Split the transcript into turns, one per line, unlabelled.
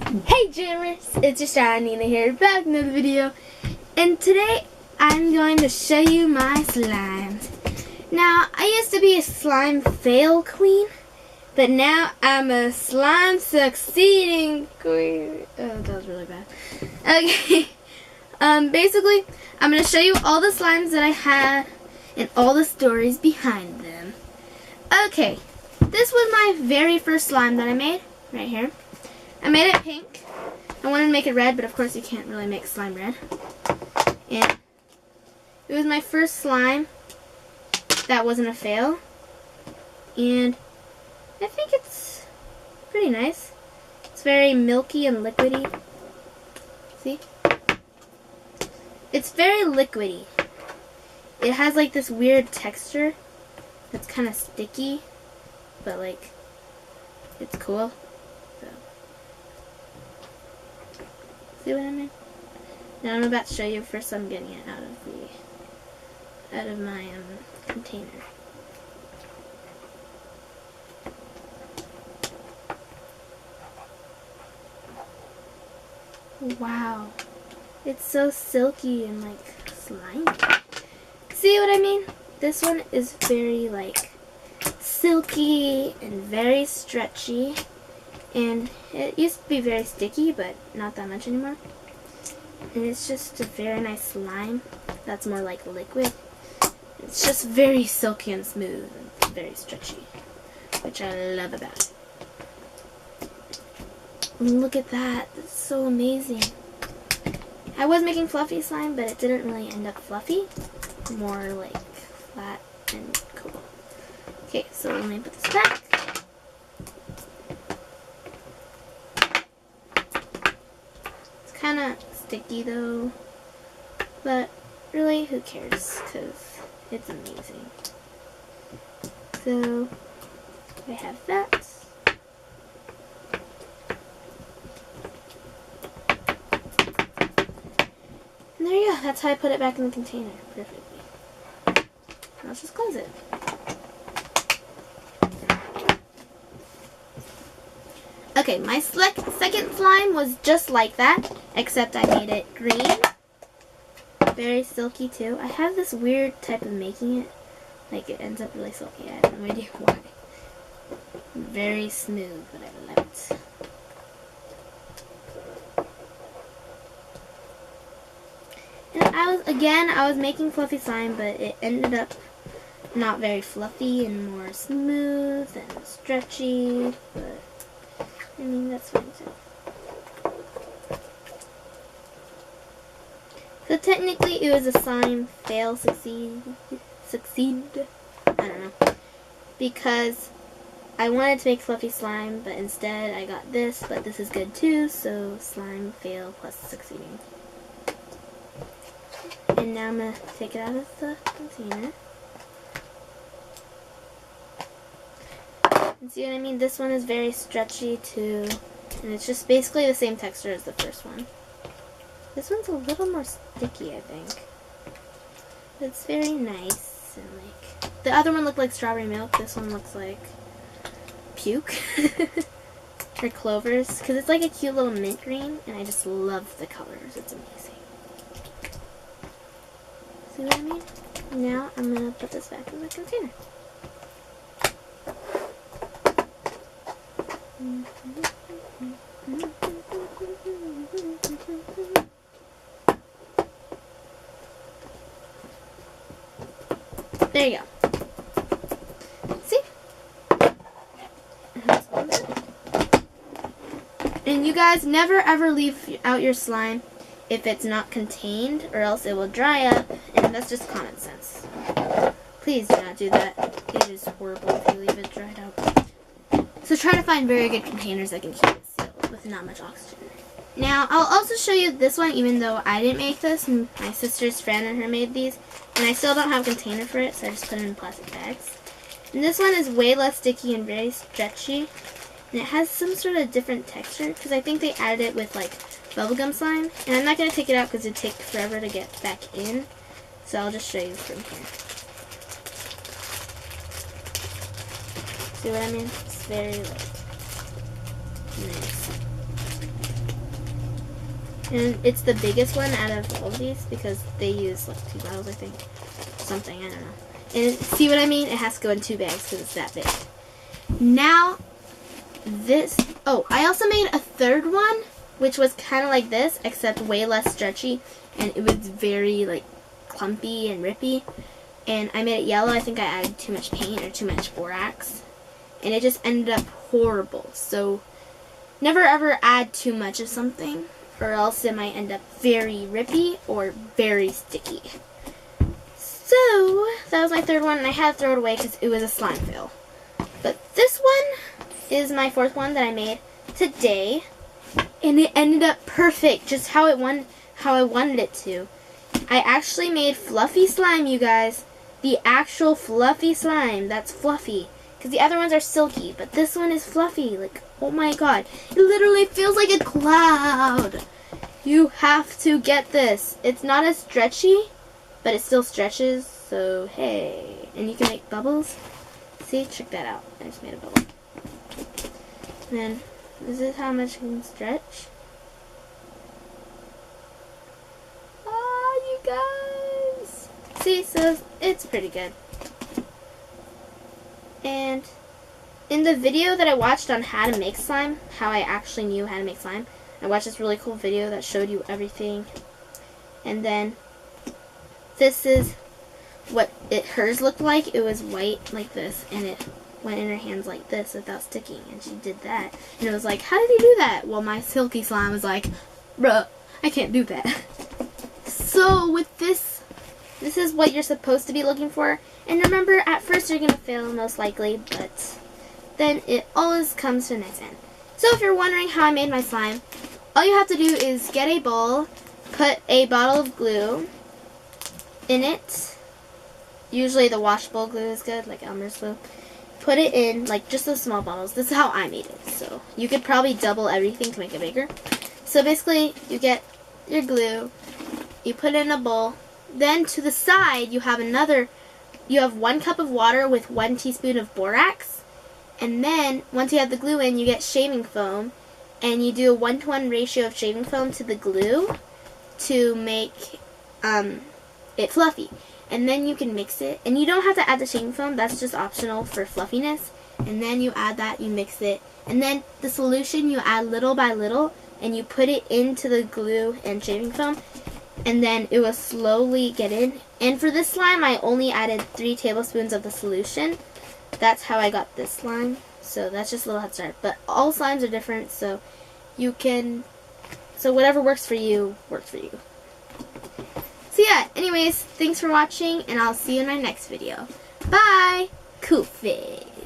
Hey Jammers, it's your shy Nina here, back in another video, and today I'm going to show you my slimes. Now, I used to be a slime fail queen, but now I'm a slime succeeding queen. Oh, that was really bad. Okay, basically, I'm going to show you all the slimes that I had and all the stories behind them. Okay, this was my very first slime that I made, right here. I made it pink. I wanted to make it red, but of course you can't really make slime red. And it was my first slime that wasn't a fail. And I think it's pretty nice. It's very milky and liquidy. See? It's very liquidy. It has like this weird texture that's kind of sticky, but like, it's cool. See what I mean? Now I'm about to show you. First, I'm getting it out of my container. Wow, it's so silky and like slimy. See what I mean? This one is very like silky and very stretchy. And it used to be very sticky, but not that much anymore. And it's just a very nice slime that's more like liquid. It's just very silky and smooth and very stretchy, which I love about it. And look at that. It's so amazing. I was making fluffy slime, but it didn't really end up fluffy. More like flat and cool. Okay, so let me put this back. Kind of sticky though, but really who cares, because it's amazing. So I have that. And there you go, that's how I put it back in the container perfectly. Now let's just close it. Okay, my second slime was just like that, except I made it green. Very silky too. I have this weird type of making it. Like it ends up really silky. I have no idea why. Very smooth, but I love it. And I was making fluffy slime, but it ended up not very fluffy and more smooth and stretchy, but I mean, that's fine too. So technically it was a slime fail succeed, I don't know. Because I wanted to make fluffy slime, but instead I got this, but this is good too, so slime fail plus succeeding. And now I'm going to take it out of the container. And see what I mean? This one is very stretchy too, and it's just basically the same texture as the first one. This one's a little more sticky, I think. But it's very nice, and like the other one looked like strawberry milk. This one looks like puke or clovers, because it's like a cute little mint green, and I just love the colors. It's amazing. See what I mean? Now I'm gonna put this back in the container. There you go. See? And you guys never ever leave out your slime if it's not contained, or else it will dry up, and that's just common sense. Please do not do that. It is horrible if you leave it dried out. So try to find very good containers that can keep it sealed with not much oxygen. Now, I'll also show you this one, even though I didn't make this. My sister's friend and her made these. And I still don't have a container for it, so I just put it in plastic bags. And this one is way less sticky and very stretchy. And it has some sort of different texture, because I think they added it with like bubblegum slime. And I'm not going to take it out because it'd take forever to get back in. So I'll just show you from here. See what I mean? It's very like nice. And it's the biggest one out of all of these because they use like 2 bottles, I think. Something, I don't know. And see what I mean? It has to go in 2 bags because it's that big. Now, this, oh, I also made a third one, which was kind of like this, except way less stretchy, and it was very, like, clumpy and rippy. And I made it yellow. I think I added too much paint or too much borax, and it just ended up horrible. So, never ever add too much of something, or else it might end up very rippy or very sticky. So, that was my third one, and I had to throw it away because it was a slime fail. But this one is my 4th one that I made today, and it ended up perfect, just how I wanted it to. I actually made fluffy slime, you guys. The actual fluffy slime that's fluffy. Because the other ones are silky, but this one is fluffy. Like, oh my god. It literally feels like a cloud. You have to get this. It's not as stretchy, but it still stretches, so hey. And you can make bubbles. See, check that out. I just made a bubble. And then, this is how much it can stretch. You guys. See, so it's pretty good. And in the video that I watched on how to make slime, how I actually knew how to make slime, I watched this really cool video that showed you everything. And then this is what hers looked like. It was white like this, and it went in her hands like this without sticking, and she did that. And it was like, how did you do that? Well, my silky slime was like, bruh, I can't do that. So with this is what you're supposed to be looking for. And remember, at first you're going to fail most likely, but then it always comes to a nice end. So if you're wondering how I made my slime, all you have to do is get a bowl, put a bottle of glue in it. Usually the washable glue is good, like Elmer's glue. Put it in, like, just those small bottles. This is how I made it. So you could probably double everything to make it bigger. So basically, you get your glue, you put it in a bowl. Then to the side, you have 1 cup of water with 1 teaspoon of borax. And then, once you have the glue in, you get shaving foam. And you do a 1-to-1 ratio of shaving foam to the glue to make it fluffy. And then you can mix it. And you don't have to add the shaving foam. That's just optional for fluffiness. And then you add that, you mix it. And then the solution you add little by little. And you put it into the glue and shaving foam. And then it will slowly get in. And for this slime, I only added 3 tablespoons of the solution. That's how I got this slime. So that's just a little head start. But all slimes are different, so you can, so whatever works for you, works for you. So yeah, anyways, thanks for watching, and I'll see you in my next video. Bye! Koofy!